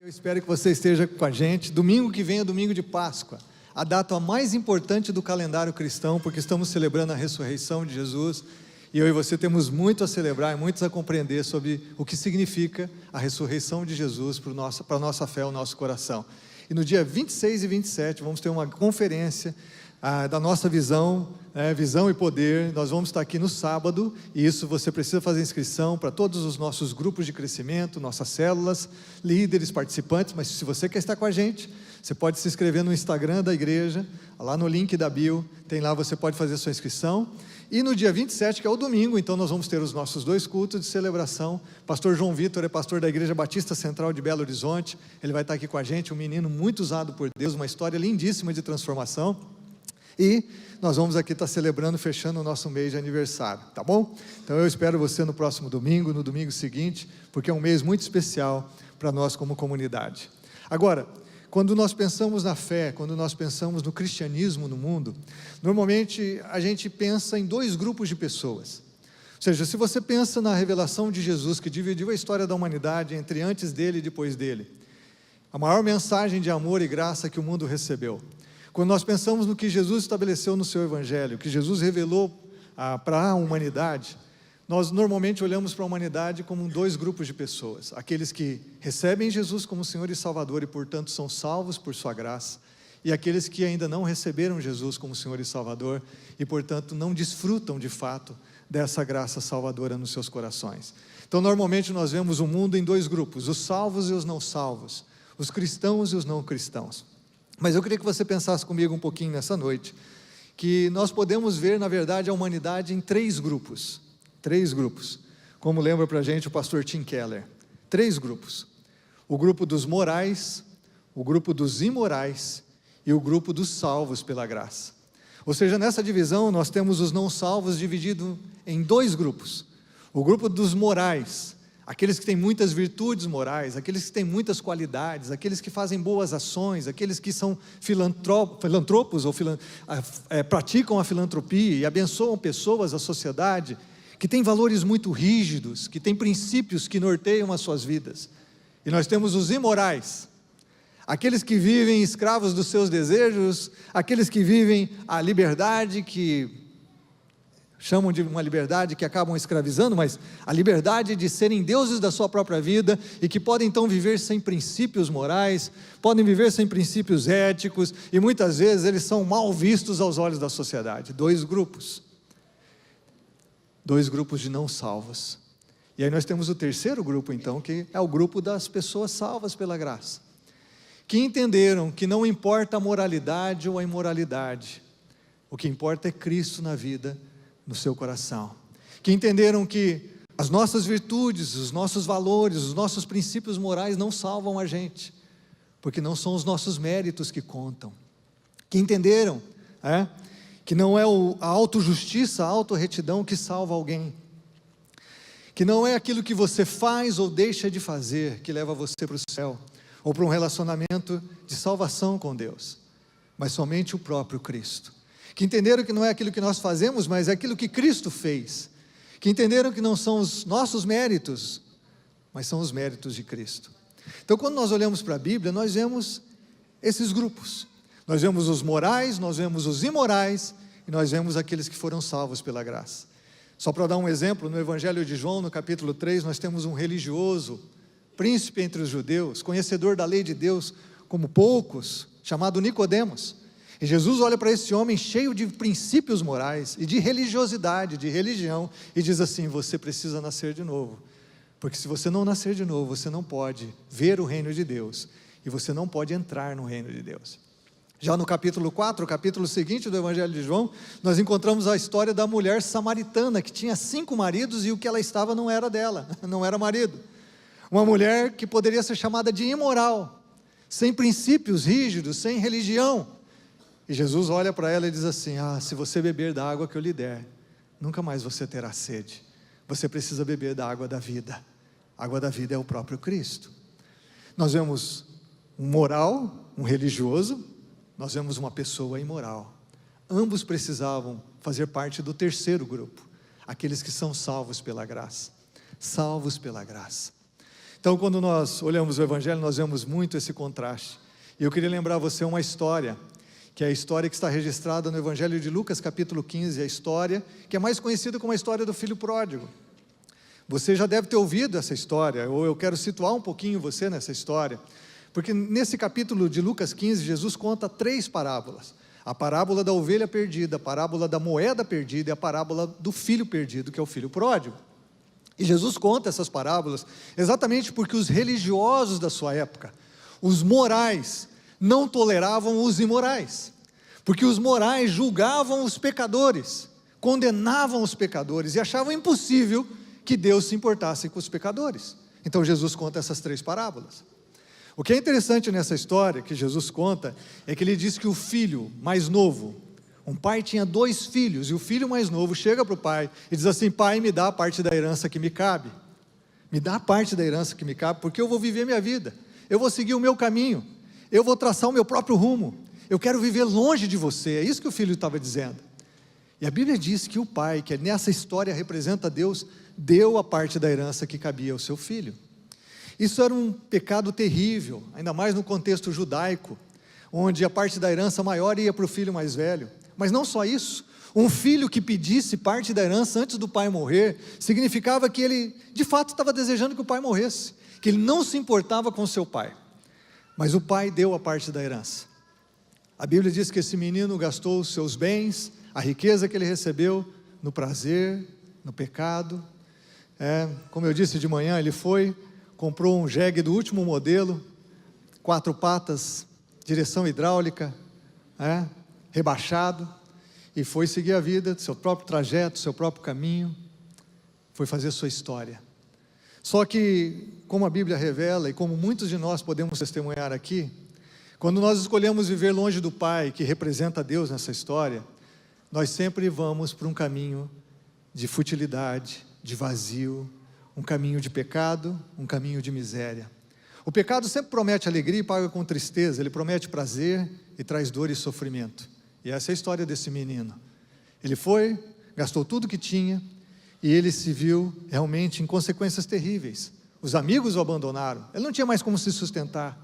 Eu espero que você esteja com a gente. Domingo que vem é domingo de Páscoa, a data mais importante do calendário cristão, porque estamos celebrando a ressurreição de Jesus, e eu e você temos muito a celebrar e muito a compreender sobre o que significa a ressurreição de Jesus para a nossa fé, o nosso coração. E no dia 26 e 27 vamos ter uma conferência da nossa visão, visão e poder. Nós vamos estar aqui no sábado, e isso você precisa fazer inscrição para todos os nossos grupos de crescimento, nossas células, líderes, participantes. Mas se você quer estar com a gente, você pode se inscrever no Instagram da igreja, lá no link da bio, tem lá, você pode fazer sua inscrição. E no dia 27, que é o domingo, então nós vamos ter os nossos 2 cultos de celebração. Pastor João Vitor é pastor da Igreja Batista Central de Belo Horizonte, ele vai estar aqui com a gente, um menino muito usado por Deus, uma história lindíssima de transformação. E nós vamos aqui estar celebrando, fechando o nosso mês de aniversário, tá bom? Então eu espero você no próximo domingo, no domingo seguinte, porque é um mês muito especial para nós como comunidade. Agora, quando nós pensamos na fé, quando nós pensamos no cristianismo no mundo, normalmente a gente pensa em 2 grupos de pessoas. Ou seja, se você pensa na revelação de Jesus, que dividiu a história da humanidade entre antes dele e depois dele, a maior mensagem de amor e graça que o mundo recebeu. Quando nós pensamos no que Jesus estabeleceu no seu evangelho, que Jesus revelou para a humanidade, nós normalmente olhamos para a humanidade como 2 grupos de pessoas: aqueles que recebem Jesus como Senhor e Salvador e portanto são salvos por sua graça, e aqueles que ainda não receberam Jesus como Senhor e Salvador e portanto não desfrutam de fato dessa graça salvadora nos seus corações. Então normalmente nós vemos o mundo em 2 grupos: os salvos e os não salvos, os cristãos e os não cristãos. Mas eu queria que você pensasse comigo um pouquinho nessa noite, que nós podemos ver, na verdade, a humanidade em 3 grupos. 3 grupos. Como lembra para a gente o pastor Tim Keller. 3 grupos. O grupo dos morais, o grupo dos imorais e o grupo dos salvos pela graça. Ou seja, nessa divisão nós temos os não salvos divididos em 2 grupos. O grupo dos morais, aqueles que têm muitas virtudes morais, aqueles que têm muitas qualidades, aqueles que fazem boas ações, aqueles que são filantropos ou praticam a filantropia e abençoam pessoas, a sociedade, que têm valores muito rígidos, que têm princípios que norteiam as suas vidas. E nós temos os imorais, aqueles que vivem escravos dos seus desejos, aqueles que vivem a liberdade que chamam de uma liberdade que acabam escravizando, mas a liberdade de serem deuses da sua própria vida e que podem então viver sem princípios morais, podem viver sem princípios éticos, e muitas vezes eles são mal vistos aos olhos da sociedade. 2 grupos. 2 grupos de não salvos. E aí nós temos o terceiro grupo então, que é o grupo das pessoas salvas pela graça, que entenderam que não importa a moralidade ou a imoralidade, o que importa é Cristo na vida, no seu coração, que entenderam que as nossas virtudes, os nossos valores, os nossos princípios morais não salvam a gente, porque não são os nossos méritos que contam, que entenderam que não é a autojustiça, a autorretidão que salva alguém, que não é aquilo que você faz ou deixa de fazer que leva você para o céu, ou para um relacionamento de salvação com Deus, mas somente o próprio Cristo, que entenderam que não é aquilo que nós fazemos, mas é aquilo que Cristo fez, que entenderam que não são os nossos méritos, mas são os méritos de Cristo. Então quando nós olhamos para a Bíblia, nós vemos esses grupos, nós vemos os morais, nós vemos os imorais, e nós vemos aqueles que foram salvos pela graça. Só para dar um exemplo, no Evangelho de João, no capítulo 3, nós temos um religioso, príncipe entre os judeus, conhecedor da lei de Deus como poucos, chamado Nicodemos. E Jesus olha para esse homem cheio de princípios morais e de religiosidade, de religião, e diz assim: você precisa nascer de novo, porque se você não nascer de novo, você não pode ver o reino de Deus, e você não pode entrar no reino de Deus. Já no capítulo 4, o capítulo seguinte do Evangelho de João, nós encontramos a história da mulher samaritana, que tinha 5 maridos e o que ela estava não era dela, não era marido. Uma mulher que poderia ser chamada de imoral, sem princípios rígidos, sem religião. E Jesus olha para ela e diz assim: se você beber da água que eu lhe der, nunca mais você terá sede. Você precisa beber da água da vida. A água da vida é o próprio Cristo. Nós vemos um moral, um religioso, nós vemos uma pessoa imoral. Ambos precisavam fazer parte do terceiro grupo, aqueles que são salvos pela graça. Salvos pela graça. Então, quando nós olhamos o Evangelho, nós vemos muito esse contraste. E eu queria lembrar você uma história, que é a história que está registrada no Evangelho de Lucas, capítulo 15, a história que é mais conhecida como a história do filho pródigo. Você já deve ter ouvido essa história, ou eu quero situar um pouquinho você nessa história, porque nesse capítulo de Lucas 15, Jesus conta 3 parábolas. A parábola da ovelha perdida, a parábola da moeda perdida e a parábola do filho perdido, que é o filho pródigo. E Jesus conta essas parábolas exatamente porque os religiosos da sua época, os morais, não toleravam os imorais, porque os morais julgavam os pecadores, condenavam os pecadores e achavam impossível que Deus se importasse com os pecadores. Então Jesus conta essas 3 parábolas. O que é interessante nessa história que Jesus conta, é que ele diz que o filho mais novo, um pai tinha 2 filhos, e o filho mais novo chega para o pai e diz assim: pai, me dá a parte da herança que me cabe, me dá a parte da herança que me cabe, porque eu vou viver minha vida, eu vou seguir o meu caminho, eu vou traçar o meu próprio rumo, eu quero viver longe de você. É isso que o filho estava dizendo. E a Bíblia diz que o pai, que nessa história representa Deus, deu a parte da herança que cabia ao seu filho. Isso era um pecado terrível, ainda mais no contexto judaico, onde a parte da herança maior ia para o filho mais velho. Mas não só isso, um filho que pedisse parte da herança antes do pai morrer, significava que ele de fato estava desejando que o pai morresse, que ele não se importava com seu pai. Mas o pai deu a parte da herança. A Bíblia diz que esse menino gastou os seus bens, a riqueza que ele recebeu, no prazer, no pecado. Como eu disse de manhã, ele comprou um jegue do último modelo, 4 patas, direção hidráulica, rebaixado, e foi seguir a vida, seu próprio trajeto, seu próprio caminho, foi fazer sua história. Só que, como a Bíblia revela, e como muitos de nós podemos testemunhar aqui, quando nós escolhemos viver longe do Pai, que representa Deus nessa história, nós sempre vamos para um caminho de futilidade, de vazio, um caminho de pecado, um caminho de miséria. O pecado sempre promete alegria e paga com tristeza, ele promete prazer e traz dor e sofrimento. E essa é a história desse menino. Ele gastou tudo que tinha, e ele se viu realmente em consequências terríveis. Os amigos o abandonaram, ele não tinha mais como se sustentar.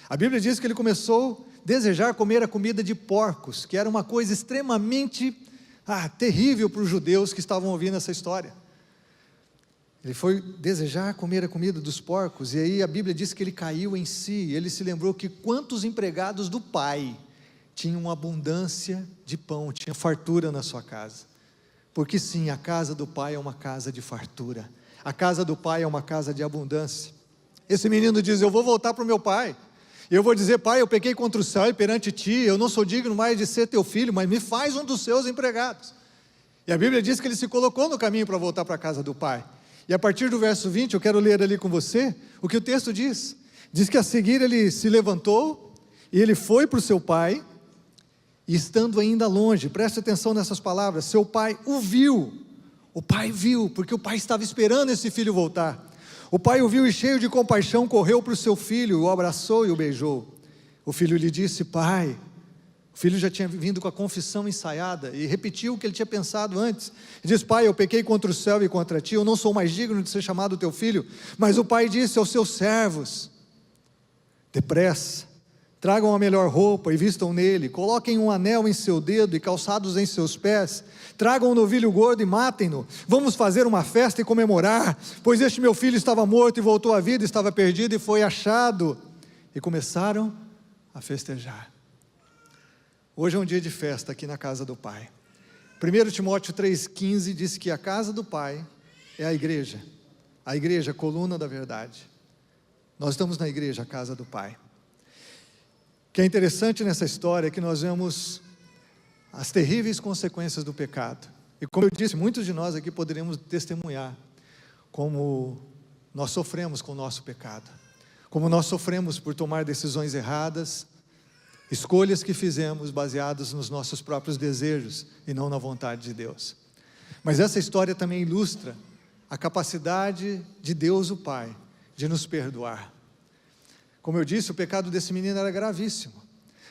A Bíblia diz que ele começou a desejar comer a comida de porcos, que era uma coisa extremamente terrível para os judeus que estavam ouvindo essa história. Ele foi desejar comer a comida dos porcos, e aí a Bíblia diz que ele caiu em si, ele se lembrou que quantos empregados do pai tinham uma abundância de pão, tinha fartura na sua casa, porque sim, a casa do pai é uma casa de fartura, a casa do pai é uma casa de abundância. Esse menino diz: eu vou voltar para o meu pai, eu vou dizer: pai, eu pequei contra o céu e perante ti, eu não sou digno mais de ser teu filho, mas me faz um dos seus empregados. E a Bíblia diz que ele se colocou no caminho para voltar para a casa do pai. E a partir do verso 20, eu quero ler ali com você o que o texto diz. Diz que a seguir ele se levantou e ele foi para o seu pai, e estando ainda longe, preste atenção nessas palavras, seu pai o viu. O pai viu, porque o pai estava esperando esse filho voltar. O pai o viu e, cheio de compaixão, correu para o seu filho, o abraçou e o beijou. O filho lhe disse: pai. O filho já tinha vindo com a confissão ensaiada e repetiu o que ele tinha pensado antes. Ele diz: pai, eu pequei contra o céu e contra ti, eu não sou mais digno de ser chamado teu filho. Mas o pai disse aos seus servos: depressa, tragam a melhor roupa e vistam nele, coloquem um anel em seu dedo e calçados em seus pés, tragam um novilho gordo e matem-no, vamos fazer uma festa e comemorar, pois este meu filho estava morto e voltou à vida, estava perdido e foi achado. E começaram a festejar. Hoje é um dia de festa aqui na casa do Pai. 1 Timóteo 3,15 diz que a casa do Pai é a igreja, a coluna da verdade. Nós estamos na igreja, a casa do Pai. O que é interessante nessa história é que nós vemos as terríveis consequências do pecado. E como eu disse, muitos de nós aqui poderíamos testemunhar como nós sofremos com o nosso pecado, como nós sofremos por tomar decisões erradas, escolhas que fizemos baseadas nos nossos próprios desejos e não na vontade de Deus. Mas essa história também ilustra a capacidade de Deus o Pai de nos perdoar. Como eu disse, o pecado desse menino era gravíssimo,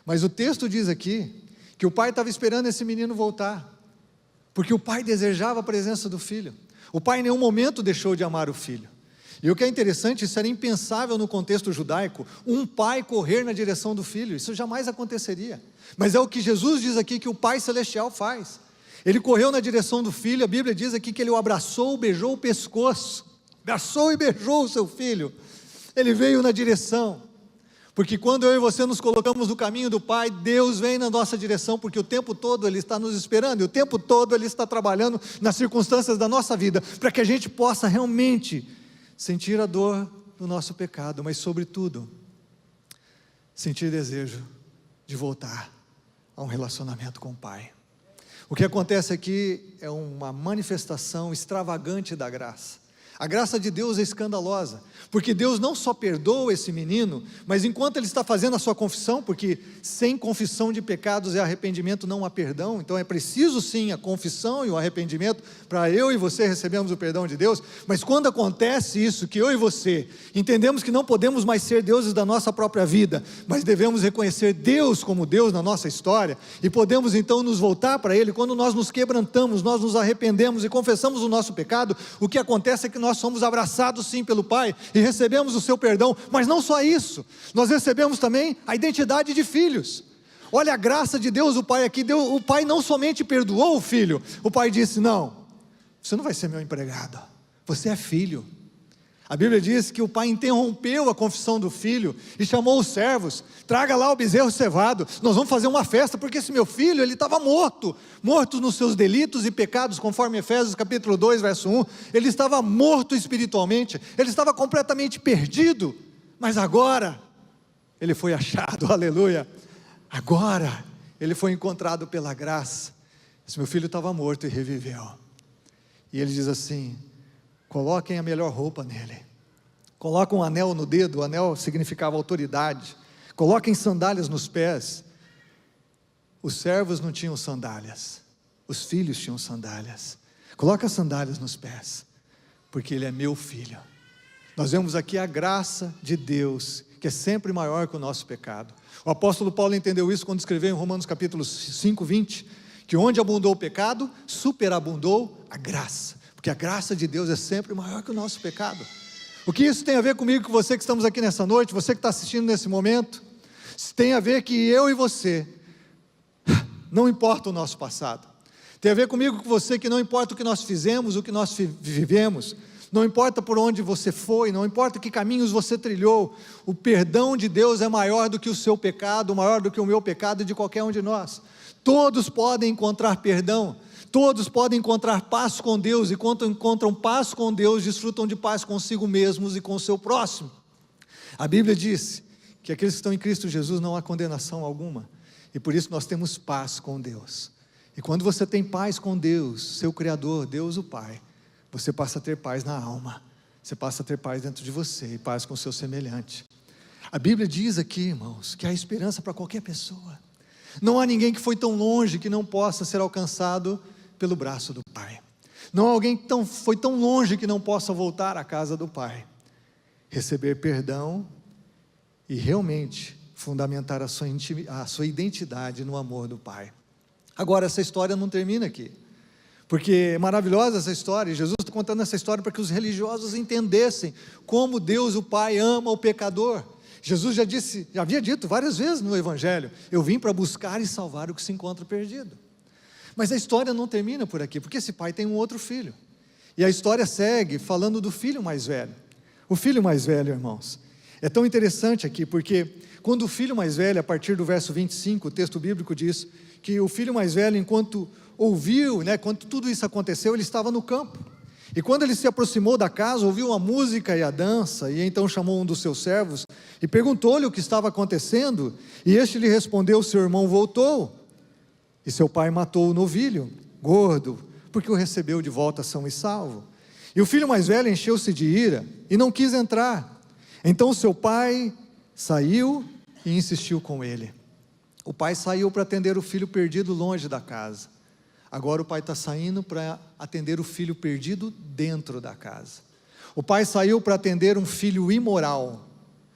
mas o texto diz aqui que o pai estava esperando esse menino voltar, porque o pai desejava a presença do filho. O pai em nenhum momento deixou de amar o filho. E o que é interessante, isso era impensável no contexto judaico, um pai correr na direção do filho, isso jamais aconteceria. Mas é o que Jesus diz aqui que o Pai Celestial faz. Ele correu na direção do filho, a Bíblia diz aqui que ele o abraçou, beijou o pescoço, abraçou e beijou o seu filho. Ele veio na direção, porque quando eu e você nos colocamos no caminho do Pai, Deus vem na nossa direção, porque o tempo todo Ele está nos esperando, e o tempo todo Ele está trabalhando nas circunstâncias da nossa vida, para que a gente possa realmente sentir a dor do nosso pecado, mas sobretudo, sentir desejo de voltar a um relacionamento com o Pai. O que acontece aqui é uma manifestação extravagante da graça. A graça de Deus é escandalosa, porque Deus não só perdoa esse menino, mas enquanto ele está fazendo a sua confissão, porque sem confissão de pecados e arrependimento não há perdão, então é preciso sim a confissão e o arrependimento, para eu e você recebermos o perdão de Deus, mas quando acontece isso, que eu e você entendemos que não podemos mais ser deuses da nossa própria vida, mas devemos reconhecer Deus como Deus na nossa história, e podemos então nos voltar para Ele, quando nós nos quebrantamos, nós nos arrependemos e confessamos o nosso pecado, o que acontece é que nós somos abraçados sim pelo Pai, e recebemos o seu perdão, mas não só isso, nós recebemos também a identidade de filhos. Olha a graça de Deus, o Pai aqui, o Pai não somente perdoou o filho, o Pai disse, não, você não vai ser meu empregado, você é filho. A Bíblia diz que o pai interrompeu a confissão do filho e chamou os servos, traga lá o bezerro cevado, nós vamos fazer uma festa, porque esse meu filho, ele estava morto nos seus delitos e pecados, conforme Efésios capítulo 2, verso 1, ele estava morto espiritualmente, ele estava completamente perdido, mas agora, ele foi achado, aleluia, agora, ele foi encontrado pela graça, esse meu filho estava morto e reviveu, e ele diz assim, coloquem a melhor roupa nele, coloquem um anel no dedo, o anel significava autoridade, coloquem sandálias nos pés. Os servos não tinham sandálias, os filhos tinham sandálias. Coloca as sandálias nos pés, porque ele é meu filho. Nós vemos aqui a graça de Deus, que é sempre maior que o nosso pecado. O apóstolo Paulo entendeu isso quando escreveu em Romanos capítulo 5, 20, que onde abundou o pecado, superabundou a graça. Porque a graça de Deus é sempre maior que o nosso pecado. O que isso tem a ver comigo, com você que estamos aqui nessa noite, você que está assistindo nesse momento? Tem a ver que eu e você, não importa o nosso passado. Tem a ver comigo, com você, que não importa o que nós fizemos, o que nós vivemos, não importa por onde você foi, não importa que caminhos você trilhou, o perdão de Deus é maior do que o seu pecado, maior do que o meu pecado e de qualquer um de nós. Todos podem encontrar perdão, todos podem encontrar paz com Deus, e quando encontram paz com Deus, desfrutam de paz consigo mesmos e com o seu próximo. A Bíblia diz que aqueles que estão em Cristo Jesus não há condenação alguma, e por isso nós temos paz com Deus. E quando você tem paz com Deus, seu Criador, Deus o Pai, você passa a ter paz na alma, você passa a ter paz dentro de você, e paz com o seu semelhante. A Bíblia diz aqui, irmãos, que há esperança para qualquer pessoa. Não há ninguém que foi tão longe que não possa ser alcançado pelo braço do Pai. Não há alguém que foi tão longe que não possa voltar à casa do Pai, receber perdão e realmente fundamentar a sua identidade no amor do Pai. Agora, essa história não termina aqui, porque é maravilhosa essa história, e Jesus está contando essa história para que os religiosos entendessem como Deus, o Pai, ama o pecador. Jesus já havia dito várias vezes no Evangelho, eu vim para buscar e salvar o que se encontra perdido. Mas a história não termina por aqui, porque esse pai tem um outro filho, e a história segue falando do filho mais velho. O filho mais velho, irmãos, é tão interessante aqui, porque quando o filho mais velho, a partir do verso 25, o texto bíblico diz, que o filho mais velho, enquanto ouviu, quando tudo isso aconteceu, ele estava no campo, e quando ele se aproximou da casa, ouviu a música e a dança, e então chamou um dos seus servos, e perguntou-lhe o que estava acontecendo, e este lhe respondeu, seu irmão voltou, e seu pai matou o novilho, gordo, porque o recebeu de volta são e salvo. E o filho mais velho encheu-se de ira, e não quis entrar. Então seu pai saiu e insistiu com ele. O pai saiu para atender o filho perdido longe da casa. Agora o pai está saindo para atender o filho perdido dentro da casa. O pai saiu para atender um filho imoral.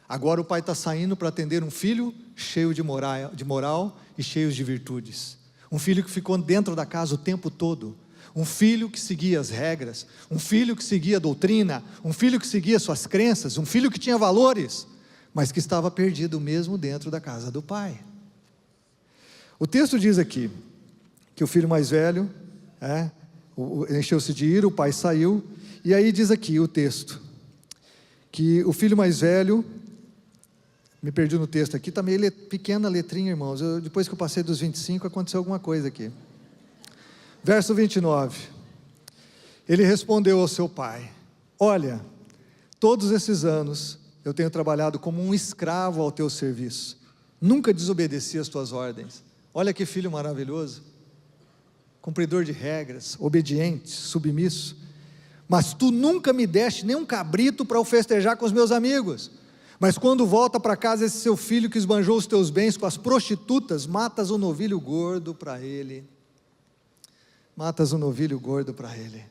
Agora o pai está saindo para atender um filho cheio de moral e cheio de virtudes. Um filho que ficou dentro da casa o tempo todo, um filho que seguia as regras, um filho que seguia a doutrina, um filho que seguia suas crenças, um filho que tinha valores, mas que estava perdido mesmo dentro da casa do pai. O texto diz aqui, que o filho mais velho, encheu-se de ira, o pai saiu, e aí diz aqui o texto, que o filho mais velho, me perdi no texto aqui, está meio pequena a letrinha, irmãos, depois que eu passei dos 25, aconteceu alguma coisa aqui. Verso 29, ele respondeu ao seu pai: olha, todos esses anos eu tenho trabalhado como um escravo ao teu serviço, nunca desobedeci as tuas ordens. Olha que filho maravilhoso, cumpridor de regras, obediente, submisso, mas tu nunca me deste nem um cabrito para o festejar com os meus amigos, mas quando volta para casa esse seu filho que esbanjou os teus bens com as prostitutas, matas um novilho gordo para ele. Matas um novilho gordo para ele.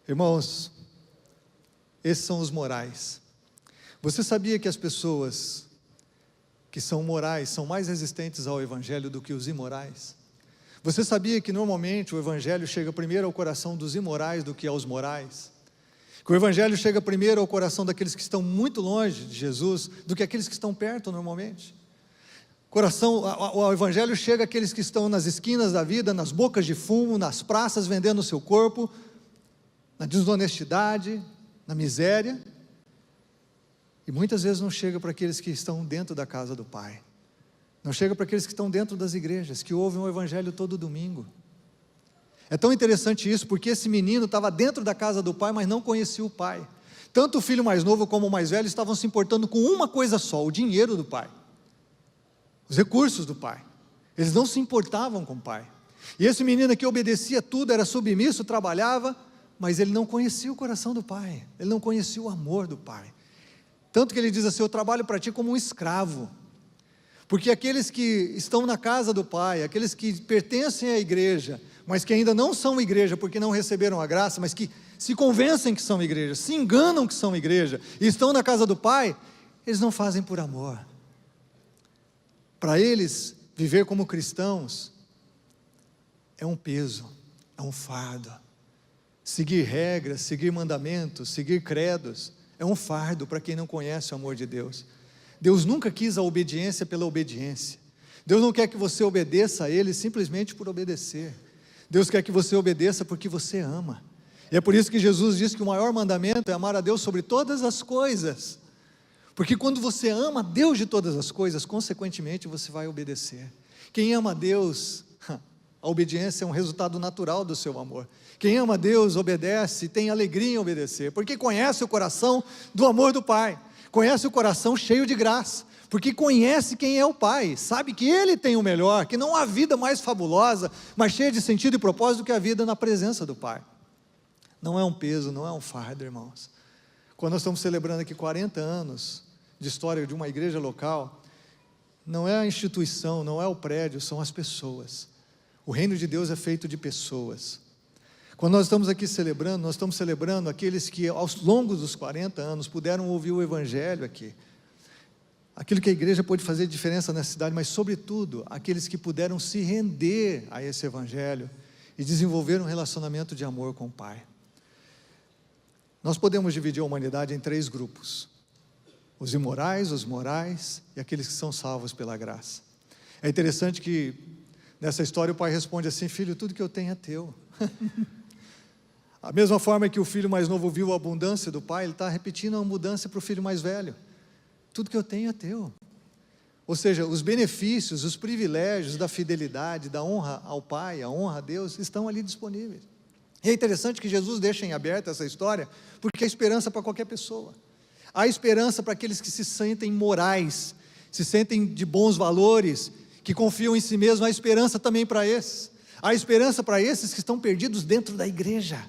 Irmãos, esses são os morais. Você sabia que as pessoas que são morais são mais resistentes ao evangelho do que os imorais? Você sabia que normalmente o evangelho chega primeiro ao coração dos imorais do que aos morais? Que o evangelho chega primeiro ao coração daqueles que estão muito longe de Jesus do que aqueles que estão perto normalmente? O evangelho chega àqueles que estão nas esquinas da vida, nas bocas de fumo, nas praças vendendo o seu corpo, na desonestidade, na miséria, e muitas vezes não chega para aqueles que estão dentro da casa do Pai, não chega para aqueles que estão dentro das igrejas, que ouvem o evangelho todo domingo. É tão interessante isso, porque esse menino estava dentro da casa do Pai, mas não conhecia o Pai. Tanto o filho mais novo como o mais velho estavam se importando com uma coisa só: o dinheiro do Pai, os recursos do pai. Eles não se importavam com o pai. E esse menino aqui obedecia tudo, era submisso, trabalhava, mas ele não conhecia o coração do pai, ele não conhecia o amor do pai. Tanto que ele diz assim: eu trabalho para ti como um escravo. Porque aqueles que estão na casa do pai, aqueles que pertencem à igreja, mas que ainda não são igreja porque não receberam a graça, mas que se convencem que são igreja, se enganam que são igreja, e estão na casa do pai, eles não fazem por amor. Para eles, viver como cristãos é um peso, é um fardo. Seguir regras, seguir mandamentos, seguir credos, é um fardo para quem não conhece o amor de Deus. Deus nunca quis a obediência pela obediência. Deus não quer que você obedeça a Ele simplesmente por obedecer. Deus quer que você obedeça porque você ama. E é por isso que Jesus diz que o maior mandamento é amar a Deus sobre todas as coisas. Porque quando você ama Deus de todas as coisas, consequentemente você vai obedecer. Quem ama a Deus, a obediência é um resultado natural do seu amor. Quem ama a Deus obedece, tem alegria em obedecer, porque conhece o coração do amor do Pai, conhece o coração cheio de graça, porque conhece quem é o Pai, sabe que Ele tem o melhor, que não há vida mais fabulosa, mais cheia de sentido e propósito do que a vida na presença do Pai. Não é um peso, não é um fardo, irmãos. Quando nós estamos celebrando aqui 40 anos de história de uma igreja local, não é a instituição, não é o prédio, são as pessoas. O reino de Deus é feito de pessoas. Quando nós estamos aqui celebrando, nós estamos celebrando aqueles que ao longo dos 40 anos puderam ouvir o evangelho aqui. Aquilo que a igreja pôde fazer diferença nessa cidade, mas sobretudo, aqueles que puderam se render a esse evangelho e desenvolver um relacionamento de amor com o Pai. Nós podemos dividir a humanidade em 3 grupos: os imorais, os morais e aqueles que são salvos pela graça. É interessante que nessa história o pai responde assim: filho, tudo que eu tenho é teu. A mesma forma que o filho mais novo viu a abundância do pai, ele está repetindo a abundância para o filho mais velho: tudo que eu tenho é teu. Ou seja, os benefícios, os privilégios da fidelidade, da honra ao pai, a honra a Deus, estão ali disponíveis. E é interessante que Jesus deixa em aberto essa história, porque há esperança para qualquer pessoa. Há esperança para aqueles que se sentem morais, se sentem de bons valores, que confiam em si mesmos. Há esperança também para esses. Há esperança para esses que estão perdidos dentro da igreja.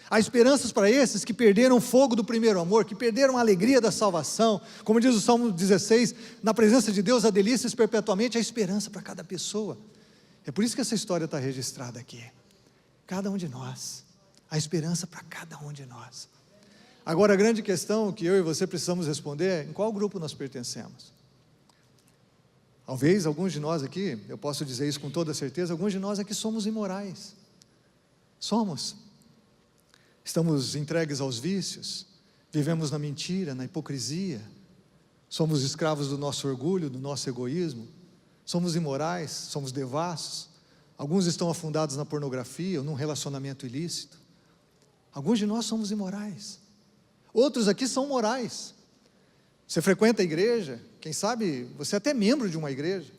Há esperanças para esses que perderam o fogo do primeiro amor, que perderam a alegria da salvação. Como diz o Salmo 16, na presença de Deus há delícias perpetuamente. Há esperança para cada pessoa. É por isso que essa história está registrada aqui. Cada um de nós, há esperança para cada um de nós. Agora a grande questão que eu e você precisamos responder é: em qual grupo nós pertencemos? Talvez alguns de nós aqui, eu posso dizer isso com toda certeza, alguns de nós aqui somos imorais. Somos. Estamos entregues aos vícios, vivemos na mentira, na hipocrisia, somos escravos do nosso orgulho, do nosso egoísmo, somos imorais, somos devassos, alguns estão afundados na pornografia ou num relacionamento ilícito, alguns de nós somos imorais, outros aqui são morais. Você frequenta a igreja, quem sabe você é até membro de uma igreja,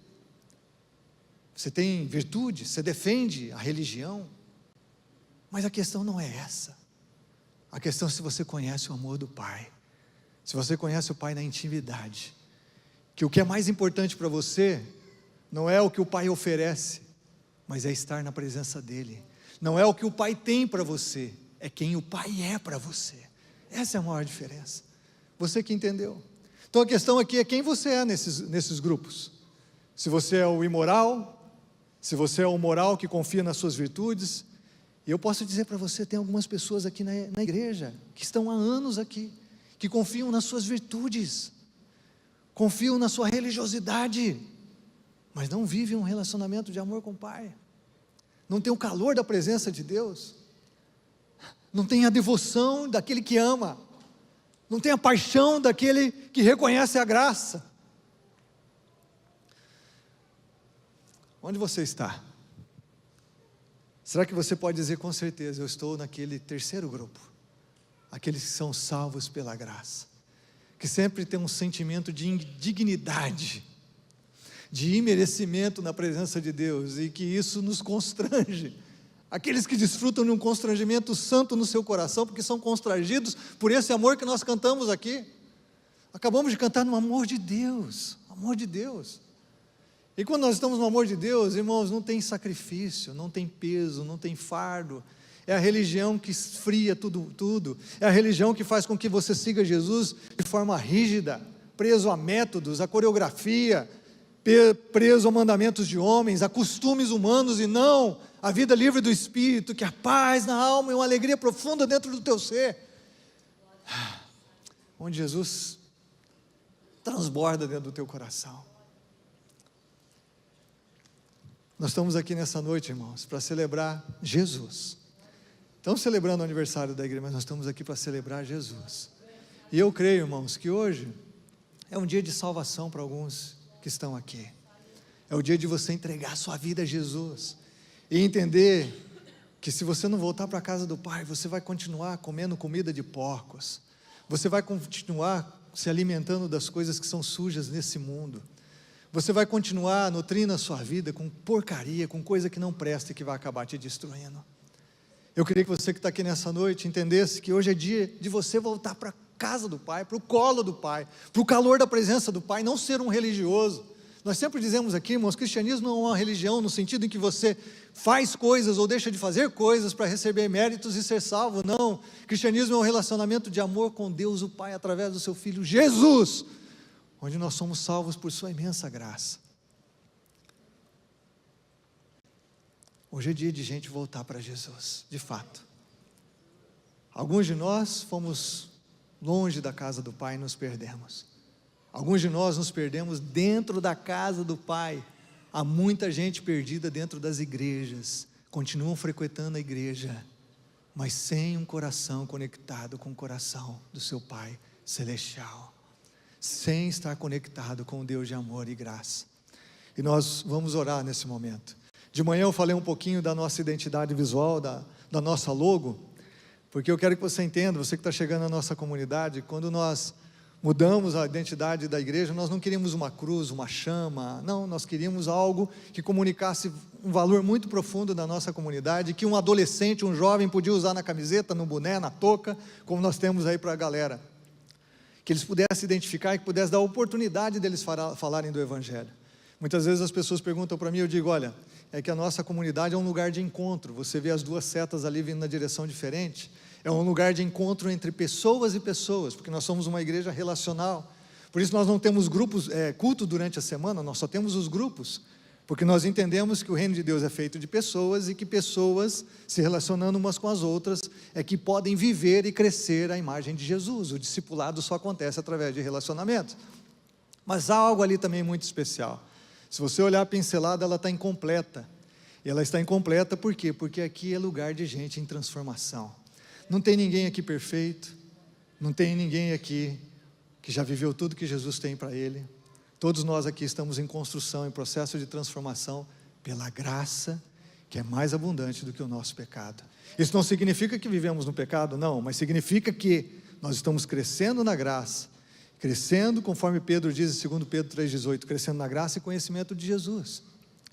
você tem virtude, você defende a religião, mas a questão não é essa. A questão é se você conhece o amor do Pai, se você conhece o Pai na intimidade, que o que é mais importante para você, não é o que o Pai oferece, mas é estar na presença dEle, não é o que o Pai tem para você, é quem o Pai é para você, essa é a maior diferença, você que entendeu. Então a questão aqui é quem você é nesses grupos, se você é o imoral, se você é o moral que confia nas suas virtudes. E eu posso dizer para você, tem algumas pessoas aqui na igreja, que estão há anos aqui, que confiam nas suas virtudes, confiam na sua religiosidade, mas não vivem um relacionamento de amor com o Pai, não tem o calor da presença de Deus, não tem a devoção daquele que ama, não tem a paixão daquele que reconhece a graça. Onde você está? Será que você pode dizer com certeza, eu estou naquele terceiro grupo, aqueles que são salvos pela graça, que sempre tem um sentimento de indignidade, de imerecimento na presença de Deus, e que isso nos constrange, aqueles que desfrutam de um constrangimento santo no seu coração, porque são constrangidos por esse amor que nós cantamos aqui, acabamos de cantar no amor de Deus, amor de Deus. E quando nós estamos no amor de Deus, irmãos, não tem sacrifício, não tem peso, não tem fardo, é a religião que esfria tudo, é a religião que faz com que você siga Jesus de forma rígida, preso a métodos, a coreografia, preso a mandamentos de homens, a costumes humanos e não a vida livre do Espírito, que é a paz na alma e uma alegria profunda dentro do teu ser, onde Jesus transborda dentro do teu coração. Nós estamos aqui nessa noite, irmãos, para celebrar Jesus. Estamos celebrando o aniversário da igreja, mas nós estamos aqui para celebrar Jesus. E eu creio, irmãos, que hoje é um dia de salvação para alguns que estão aqui. É o dia de você entregar sua vida a Jesus e entender que se você não voltar para a casa do Pai, você vai continuar comendo comida de porcos. Você vai continuar se alimentando das coisas que são sujas nesse mundo. Você vai continuar nutrindo a sua vida com porcaria, com coisa que não presta e que vai acabar te destruindo. Eu queria que você que está aqui nessa noite entendesse que hoje é dia de você voltar para a casa do Pai, para o colo do Pai, para o calor da presença do Pai, não ser um religioso. Nós sempre dizemos aqui, irmãos, cristianismo não é uma religião no sentido em que você faz coisas ou deixa de fazer coisas para receber méritos e ser salvo, não. Cristianismo é um relacionamento de amor com Deus o Pai através do seu Filho Jesus, onde nós somos salvos por sua imensa graça. Hoje é dia de gente voltar para Jesus, de fato. Alguns de nós fomos longe da casa do Pai e nos perdemos. Alguns de nós nos perdemos dentro da casa do Pai. Há muita gente perdida dentro das igrejas, continuam frequentando a igreja, mas sem um coração conectado com o coração do seu Pai celestial, sem estar conectado com o Deus de amor e graça. E nós vamos orar nesse momento. De manhã eu falei um pouquinho da nossa identidade visual, da nossa logo, porque eu quero que você entenda, você que está chegando na nossa comunidade, quando nós mudamos a identidade da igreja, nós não queríamos uma cruz, uma chama, não, nós queríamos algo que comunicasse um valor muito profundo da nossa comunidade, que um adolescente, um jovem podia usar na camiseta, no boné, na touca, como nós temos aí para a galera, que eles pudessem identificar e que pudesse dar a oportunidade deles falarem do Evangelho. Muitas vezes as pessoas perguntam para mim, eu digo, olha, é que a nossa comunidade é um lugar de encontro, você vê as duas setas ali vindo na direção diferente, é um lugar de encontro entre pessoas e pessoas, porque nós somos uma igreja relacional, por isso nós não temos grupos, culto durante a semana, nós só temos os grupos, porque nós entendemos que o reino de Deus é feito de pessoas, e que pessoas se relacionando umas com as outras, é que podem viver e crescer a imagem de Jesus, o discipulado só acontece através de relacionamento, mas há algo ali também muito especial, se você olhar a pincelada ela está incompleta, E ela está incompleta por quê? Porque aqui é lugar de gente em transformação. Não tem ninguém aqui perfeito, não tem ninguém aqui que já viveu tudo que Jesus tem para ele. Todos nós aqui estamos em construção, em processo de transformação, pela graça que é mais abundante do que o nosso pecado. Isso não significa que vivemos no pecado, não, mas significa que nós estamos crescendo na graça, crescendo, conforme Pedro diz em 2 Pedro 3,18, crescendo na graça e conhecimento de Jesus,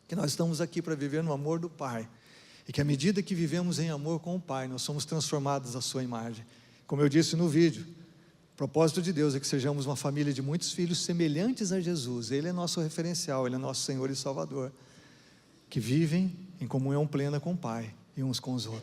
que nós estamos aqui para viver no amor do Pai, e que à medida que vivemos em amor com o Pai, nós somos transformados à sua imagem. Como eu disse no vídeo, o propósito de Deus é que sejamos uma família de muitos filhos semelhantes a Jesus. Ele é nosso referencial, Ele é nosso Senhor e Salvador, que vivem em comunhão plena com o Pai e uns com os outros.